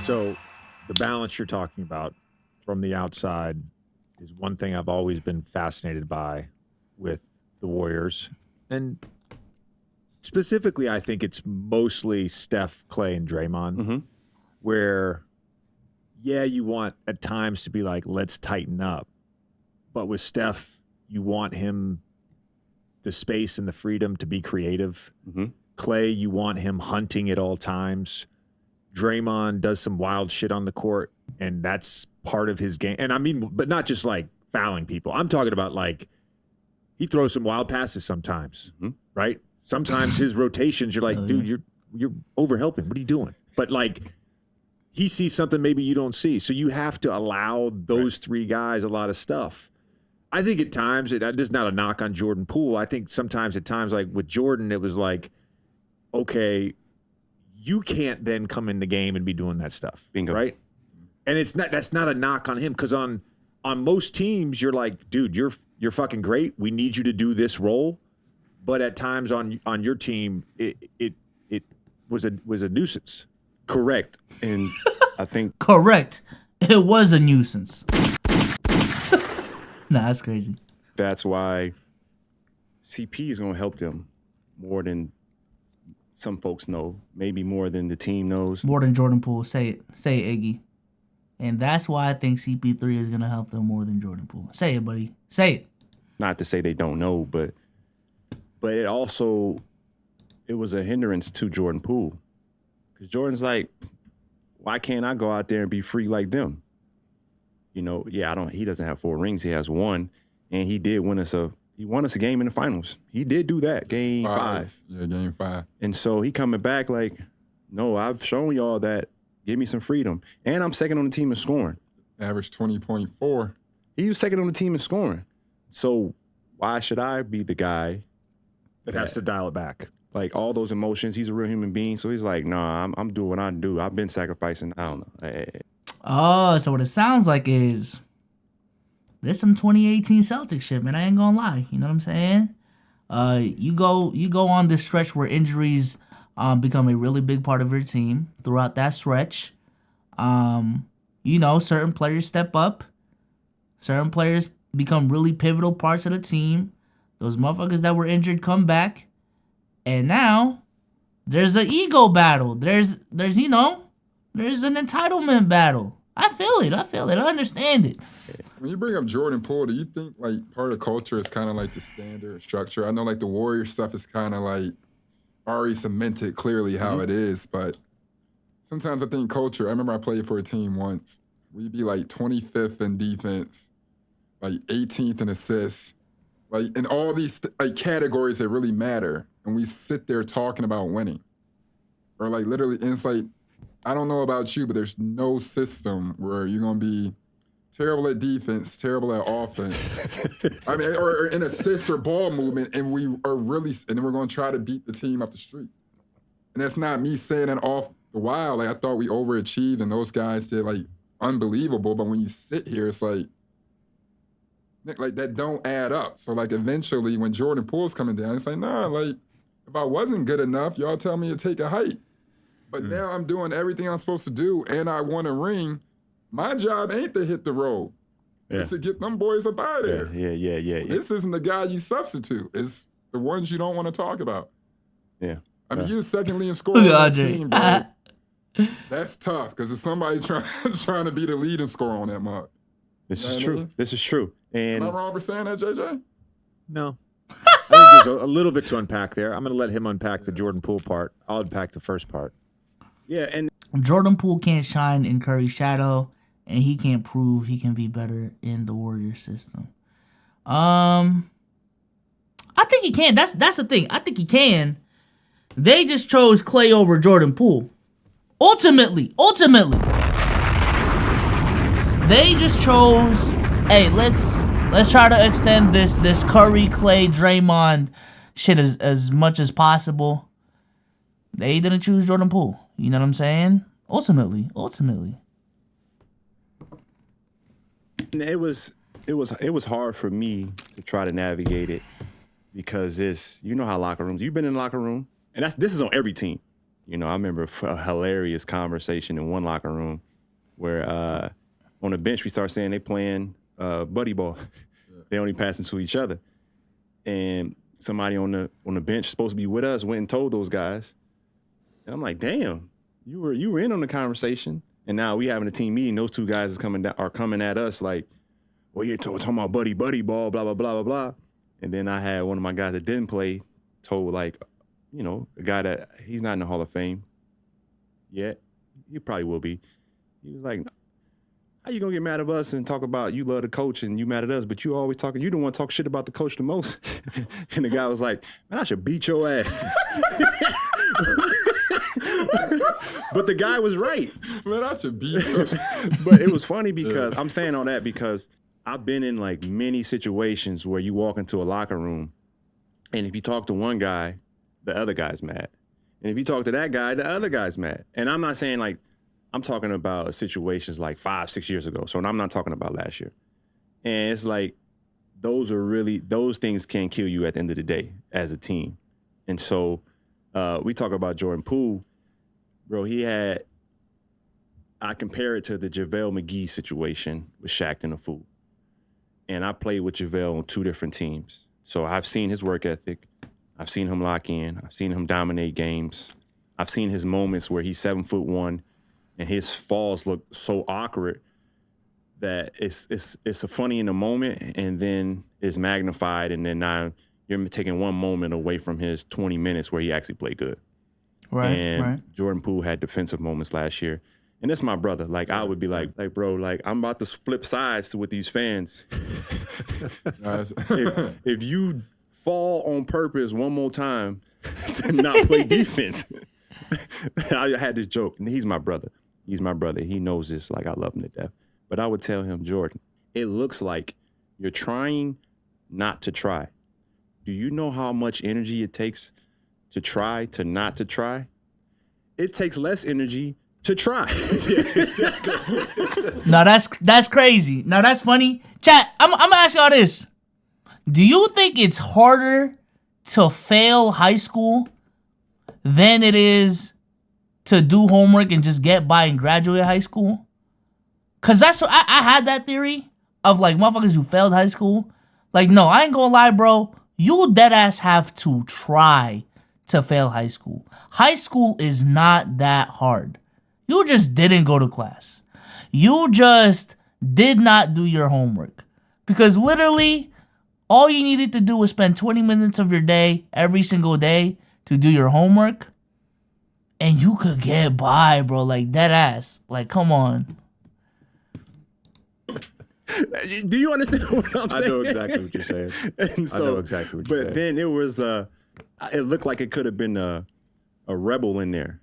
So the balance you're talking about from the outside is one thing I've always been fascinated by with the Warriors. And specifically, I think it's mostly Steph, Clay, and Draymond, where, yeah, you want at times to be like, let's tighten up. But with Steph, you want him the space and the freedom to be creative. Clay, you want him hunting at all times. Draymond does some wild shit on the court, and that's part of his game. And I mean, but not just like fouling people. I'm talking about like he throws some wild passes sometimes, right? Sometimes his rotations, you're like, dude, you're overhelping. What are you doing? But like he sees something maybe you don't see. So you have to allow those three guys a lot of stuff. I think at times, this is not a knock on Jordan Poole. I think sometimes at times, like with Jordan, it was like, okay, you can't then come in the game and be doing that stuff. Bingo. Right? And that's not a knock on him, because on most teams, you're like, dude, you're fucking great. We need you to do this role. But at times on your team, it was a nuisance. Correct. And I think correct. It was a nuisance. Nah, that's crazy. That's why CP is going to help them more than some folks know, maybe more than the team knows. More than Jordan Poole. Say it, Iggy. And that's why I think CP3 is going to help them more than Jordan Poole. Say it, buddy. Say it. Not to say they don't know, but it was a hindrance to Jordan Poole. Because Jordan's like, why can't I go out there and be free like them? You know, he doesn't have 4 rings. He has 1. And he did win us he won us a game in the finals. He did do that, game 5. Yeah, game 5. And so he coming back like, no, I've shown y'all that. Give me some freedom. And I'm second on the team in scoring. Average 20.4. He was second on the team in scoring. So why should I be the guy that has to dial it back? Like all those emotions, he's a real human being. So he's like, nah, I'm doing what I do. I've been sacrificing. I don't know. Oh, so what it sounds like is there's some 2018 Celtics shit, man. I ain't gonna lie. You know what I'm saying? You go on this stretch where injuries become a really big part of your team. Throughout that stretch, certain players step up. Certain players become really pivotal parts of the team. Those motherfuckers that were injured come back. And now there's an ego battle. There's an entitlement battle. I feel it. I understand it. When you bring up Jordan Poole, do you think like part of the culture is kind of like the standard structure? I know like the Warrior stuff is kind of like already cemented clearly how it is, but sometimes I think culture, I remember I played for a team once. We'd be like 25th in defense, like 18th in assists, like in all these like categories that really matter. And we sit there talking about winning. Or like literally, and it's like, I don't know about you, but there's no system where you're going to be terrible at defense, terrible at offense. I mean, or in assist or ball movement, and then we're going to try to beat the team up the street. And that's not me saying it off the wild. Like, I thought we overachieved, and those guys did, like, unbelievable. But when you sit here, it's like that don't add up. So, like, eventually, when Jordan Poole's coming down, it's like, nah, like, if I wasn't good enough, y'all tell me to take a hike. But now I'm doing everything I'm supposed to do, and I won a ring. My job ain't to hit the road. Yeah. It's to get them boys up out of there. Yeah. This isn't the guy you substitute. It's the ones you don't want to talk about. Yeah. I mean, you're second leading scorer on that team, bro. That's tough, because it's somebody trying to be the leading scorer on that mug. This is true. This is true. And am I wrong for saying that, JJ? No. I think there's a little bit to unpack there. I'm going to let him unpack the Jordan Poole part. I'll unpack the first part. Yeah, and Jordan Poole can't shine in Curry's shadow, and he can't prove he can be better in the Warrior system. I think he can. That's the thing. I think he can. They just chose Clay over Jordan Poole. Ultimately. They just chose, hey, let's try to extend this Curry, Clay, Draymond shit as much as possible. They didn't choose Jordan Poole. You know what I'm saying? Ultimately. And it was hard for me to try to navigate it, because you know how locker rooms, you've been in the locker room, and this is on every team. You know, I remember a hilarious conversation in one locker room where on the bench we start saying they playing buddy ball. They only passing to each other. And somebody on the bench supposed to be with us went and told those guys. And I'm like, damn, you were in on the conversation. And now we having a team meeting. Those two guys are coming at us like, well, you're talking about buddy ball, blah, blah, blah, blah, blah. And then I had one of my guys that didn't play told, like, you know, a guy that he's not in the Hall of Fame yet. He probably will be. He was like, how you gonna get mad at us and talk about you love the coach and you mad at us, but you always talking, you don't want to talk shit about the coach the most. And the guy was like, man, I should beat your ass. But the guy was right. Man, I should beat you. But it was funny because I'm saying all that because I've been in like many situations where you walk into a locker room and if you talk to one guy, the other guy's mad. And if you talk to that guy, the other guy's mad. And I'm not saying like, I'm talking about situations like 5-6 years ago. So I'm not talking about last year. And it's like, those things can kill you at the end of the day as a team. And so we talk about Jordan Poole. Bro, I compare it to the JaVale McGee situation with Shaq and the Fool. And I played with JaVale on 2 different teams. So I've seen his work ethic. I've seen him lock in. I've seen him dominate games. I've seen his moments where he's 7'1" and his falls look so awkward that it's funny in the moment and then it's magnified and then now you're taking one moment away from his 20 minutes where he actually played good. Right. Jordan Poole had defensive moments last year. And that's my brother. Like, I would be like, bro, like, I'm about to flip sides with these fans. if you fall on purpose one more time to not play defense, I had this joke. And he's my brother. He's my brother. He knows this. Like, I love him to death. But I would tell him, Jordan, it looks like you're trying not to try. Do you know how much energy it takes to try to not to try? It takes less energy to try. No, that's crazy. Now that's funny. Chat, I'm gonna ask y'all this. Do you think it's harder to fail high school than it is to do homework and just get by and graduate high school? Cause that's what I had that theory of like motherfuckers who failed high school. Like, no, I ain't gonna lie, bro. You deadass have to try to fail high school. High school is not that hard. You just didn't go to class. You just did not do your homework. Because literally, all you needed to do was spend 20 minutes of your day every single day to do your homework. And you could get by, bro. Like, deadass. Like, come on. Do you understand what I'm saying? I know exactly what you're saying. And so, I know exactly what you're saying. But then it was, it looked like it could have been a rebel in there.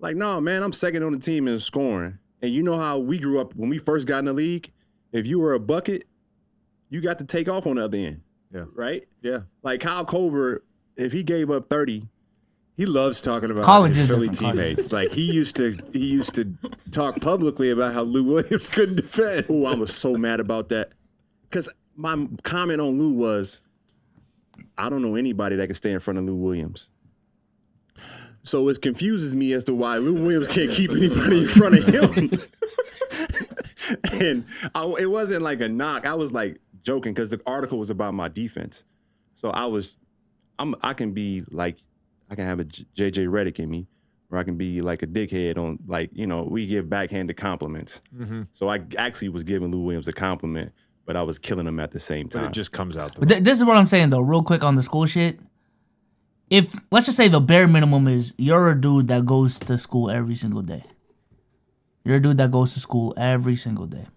Like, no, man, I'm second on the team in scoring. And you know how we grew up when we first got in the league? If you were a bucket, you got to take off on the other end. Yeah. Right? Yeah. Like Kyle Colbert, if he gave up 30, he loves talking about College his is Philly different. teammates. Like he used to talk publicly about how Lou Williams couldn't defend. oh, I was so mad about that. Because my comment on Lou was, I don't know anybody that can stay in front of Lou Williams. So it confuses me as to why Lou Williams can't keep anybody in front of him. And it wasn't like a knock. I was like joking because the article was about my defense. So I can be like, I can have a JJ Redick in me, or I can be like a dickhead on like, you know, we give backhanded compliments. Mm-hmm. So I actually was giving Lou Williams a compliment, but I was killing him at the same time. But it just comes out. This is what I'm saying though, real quick on the school shit. If let's just say the bare minimum is you're a dude that goes to school every single day. You're a dude that goes to school every single day.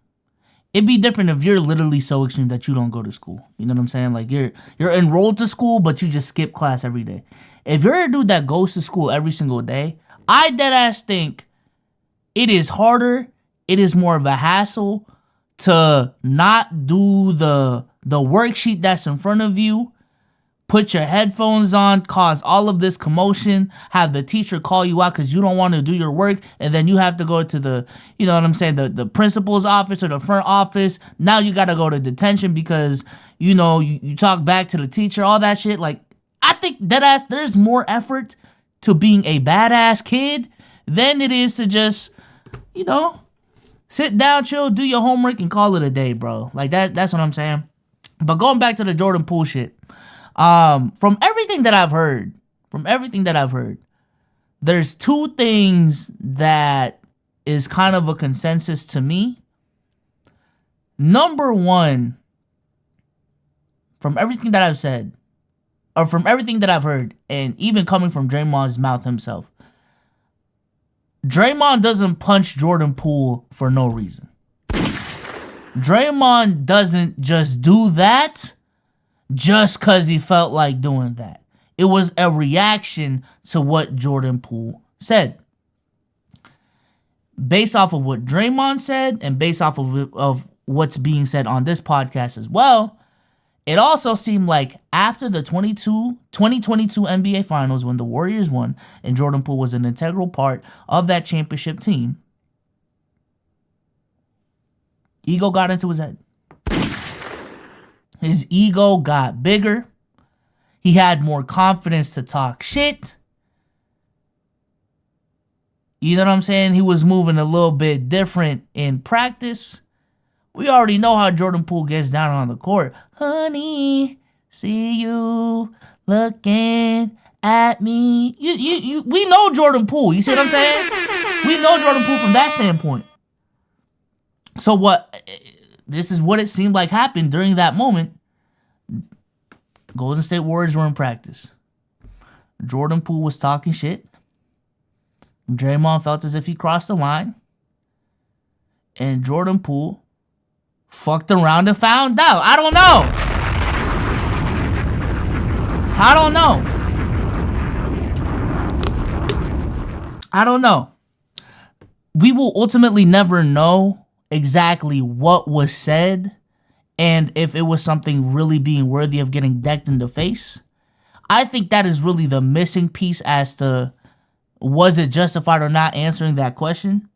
It'd be different if you're literally so extreme that you don't go to school. You know what I'm saying? Like you're enrolled to school, but you just skip class every day. If you're a dude that goes to school every single day, I deadass think it is harder, it is more of a hassle to not do the worksheet that's in front of you, put your headphones on, cause all of this commotion, have the teacher call you out because you don't want to do your work, and then you have to go to the, you know what I'm saying, the principal's office or the front office. Now you got to go to detention because, you know, you talk back to the teacher, all that shit. Like, I think deadass, there's more effort to being a badass kid than it is to just, sit down, chill, do your homework, and call it a day, bro. Like, that's what I'm saying. But going back to the Jordan Poole shit, from everything that I've heard, there's two things that is kind of a consensus to me. Number one, from everything that I've said, or from everything that I've heard, and even coming from Draymond's mouth himself, Draymond doesn't punch Jordan Poole for no reason. Draymond doesn't just do that just because he felt like doing that. It was a reaction to what Jordan Poole said. Based off of what Draymond said and based off of what's being said on this podcast as well, it also seemed like after the 2022 NBA Finals, when the Warriors won and Jordan Poole was an integral part of that championship team, ego got into his head. His ego got bigger. He had more confidence to talk shit. You know what I'm saying? He was moving a little bit different in practice. We already know how Jordan Poole gets down on the court. Honey, see you looking at me. We know Jordan Poole. You see what I'm saying? We know Jordan Poole from that standpoint. So this is what it seemed like happened during that moment. Golden State Warriors were in practice. Jordan Poole was talking shit. Draymond felt as if he crossed the line. And Jordan Poole fucked around and found out. I don't know. We will ultimately never know exactly what was said and if it was something really being worthy of getting decked in the face. I think that is really the missing piece as to was it justified or not answering that question.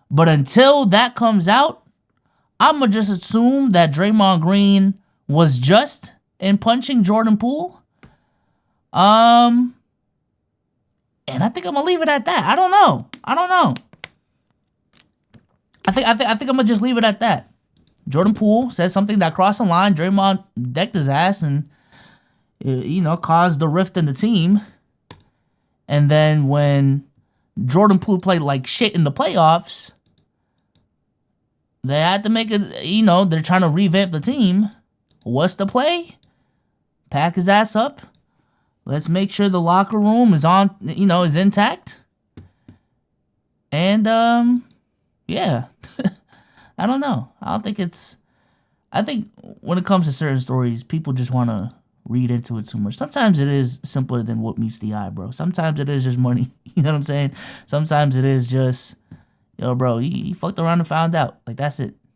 But until that comes out, I'm going to just assume that Draymond Green was just in punching Jordan Poole. And I think I'm going to leave it at that. I don't know. I think I'm going to just leave it at that. Jordan Poole said something that crossed the line. Draymond decked his ass and, caused the rift in the team. And then when Jordan Poole played like shit in the playoffs, they had to make it, they're trying to revamp the team. What's the play? Pack his ass up. Let's make sure the locker room is is intact. And, yeah. I don't know. I think when it comes to certain stories, people just want to read into it too much. Sometimes it is simpler than what meets the eye, bro. Sometimes it is just money. You know what I'm saying? Sometimes it is just, bro, he fucked around and found out. Like, that's it.